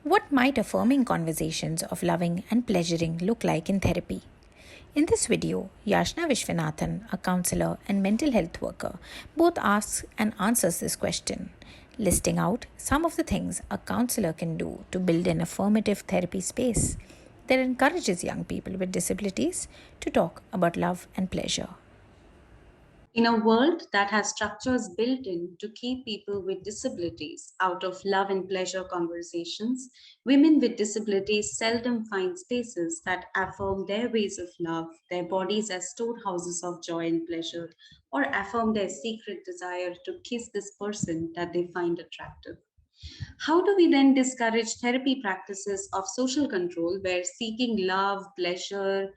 What might affirming conversations of loving and pleasuring look like in therapy? In this video, Yashna Vishwanathan, a counselor and mental health worker, both asks and answers this question, listing out some of the things a counselor can do to build an affirmative therapy space that encourages young people with disabilities to talk about love and pleasure. In a world that has structures built in to keep people with disabilities out of love and pleasure conversations, women with disabilities seldom find spaces that affirm their ways of love, their bodies as storehouses of joy and pleasure, or affirm their secret desire to kiss this person that they find attractive. How do we then discourage therapy practices of social control where seeking love, pleasure,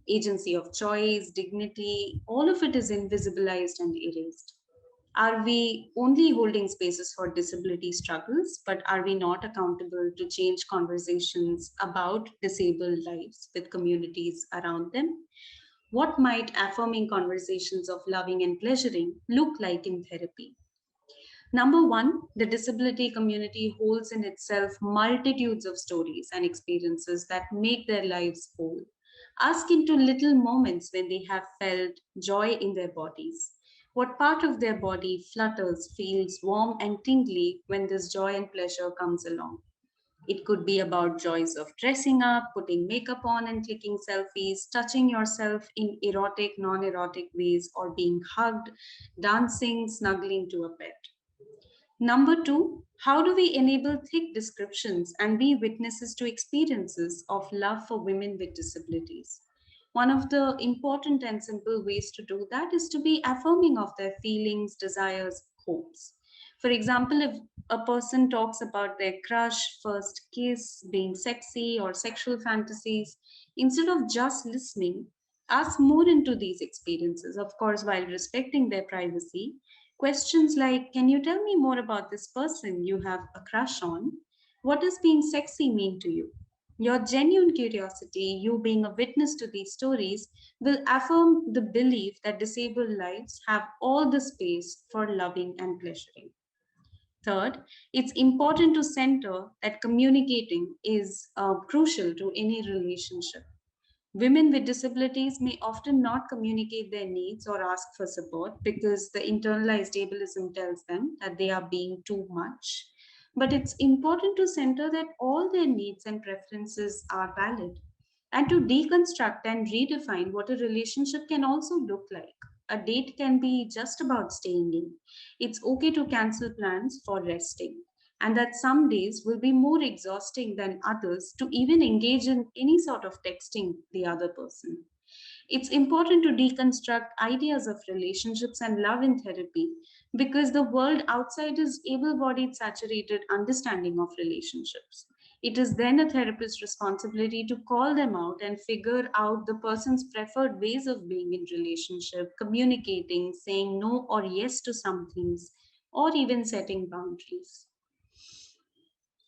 agency of choice, dignity, all of it is invisibilized and erased? Are we only holding spaces for disability struggles, but are we not accountable to change conversations about disabled lives with communities around them? What might affirming conversations of loving and pleasuring look like in therapy? Number one, the disability community holds in itself multitudes of stories and experiences that make their lives whole. Ask into little moments when they have felt joy in their bodies. What part of their body flutters, feels warm and tingly when this joy and pleasure comes along? It could be about joys of dressing up, putting makeup on and clicking selfies, touching yourself in erotic, non erotic ways, or being hugged, dancing, snuggling to a pet. Number two, how do we enable thick descriptions and be witnesses to experiences of love for women with disabilities? One of the important and simple ways to do that is to be affirming of their feelings, desires, hopes. For example, if a person talks about their crush, first kiss, being sexy, or sexual fantasies, instead of just listening, ask more into these experiences, of course, while respecting their privacy. Questions like, can you tell me more about this person you have a crush on? What does being sexy mean to you? Your genuine curiosity, you being a witness to these stories, will affirm the belief that disabled lives have all the space for loving and pleasuring. Third, it's important to center that communicating is crucial to any relationship. Women with disabilities may often not communicate their needs or ask for support because the internalized ableism tells them that they are being too much. But it's important to center that all their needs and preferences are valid and to deconstruct and redefine what a relationship can also look like. A date can be just about staying in. It's okay to cancel plans for resting, and that some days will be more exhausting than others to even engage in any sort of texting the other person. It's important to deconstruct ideas of relationships and love in therapy because the world outside is able bodied, saturated understanding of relationships. It is then a therapist's responsibility to call them out and figure out the person's preferred ways of being in relationship, communicating, saying no or yes to some things, or even setting boundaries.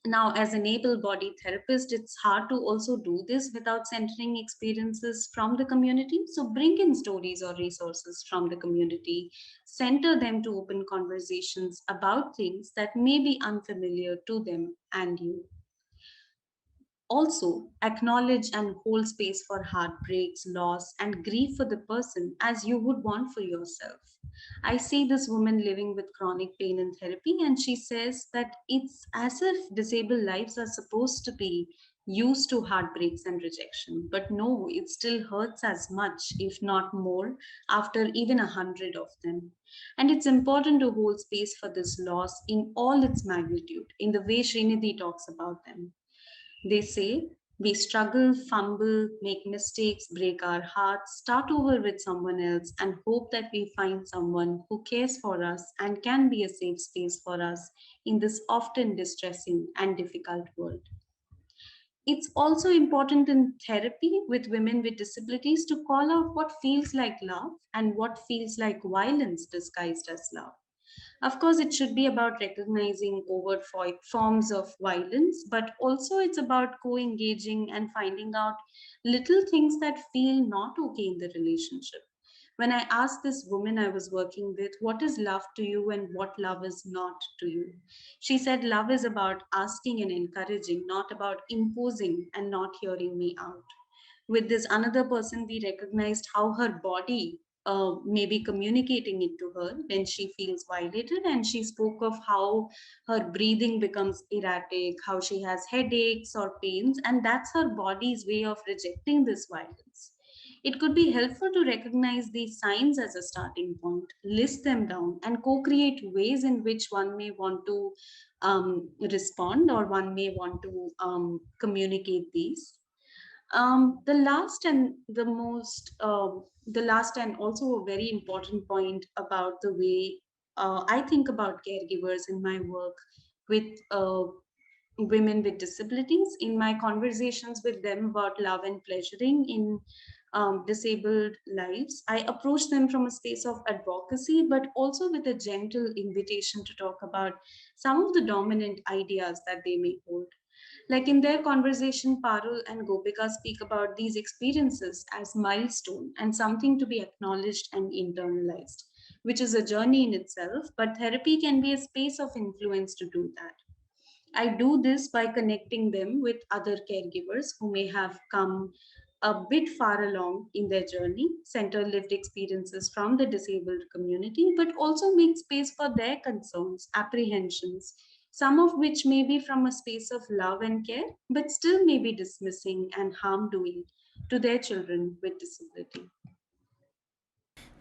Now, as an able bodied therapist, it's hard to also do this without centering experiences from the community. So, bring in stories or resources from the community, center them to open conversations about things that may be unfamiliar to them and you. Also, acknowledge and hold space for heartbreaks, loss, and grief for the person as you would want for yourself. I see this woman living with chronic pain in therapy, and she says that it's as if disabled lives are supposed to be used to heartbreaks and rejection. But no, it still hurts as much, if not more, after even 100 of them. And it's important to hold space for this loss in all its magnitude, in the way Srinidhi talks about them. They say we struggle, fumble, make mistakes, break our hearts, start over with someone else, and hope that we find someone who cares for us and can be a safe space for us in this often distressing and difficult world. It's also important in therapy with women with disabilities to call out what feels like love and what feels like violence disguised as love. Of course, it should be about recognizing overt forms of violence, but also it's about co engaging and finding out little things that feel not okay in the relationship. When I asked this woman I was working with, what is love to you and what love is not to you? She said, love is about asking and encouraging, not about imposing and not hearing me out. With this another person, we recognized how her body may be communicating it to her when she feels violated, and she spoke of how her breathing becomes erratic, how she has headaches or pains, and that's her body's way of rejecting this violence. It could be helpful to recognize these signs as a starting point, list them down, and co create ways in which one may want to respond or one may want to communicate these. The last and also a very important point about the way I think about caregivers in my work with women with disabilities, in my conversations with them about love and pleasuring in disabled lives. I approach them from a space of advocacy, but also with a gentle invitation to talk about some of the dominant ideas that they may hold. Like in their conversation, Parul and Gopika speak about these experiences as milestone and something to be acknowledged and internalized, which is a journey in itself, but therapy can be a space of influence to do that. I do this by connecting them with other caregivers who may have come a bit far along in their journey, center lived experiences from the disabled community, but also make space for their concerns, apprehensions, some of which may be from a space of love and care, but still may be dismissing and harm doing to their children with disability.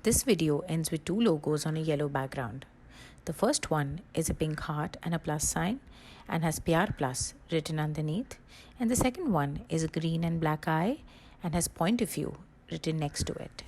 This video ends with two logos on a yellow background. The first one is a pink heart and a plus sign and has Pyaar Plus written underneath, and the second one is a green and black eye and has point of view written next to it.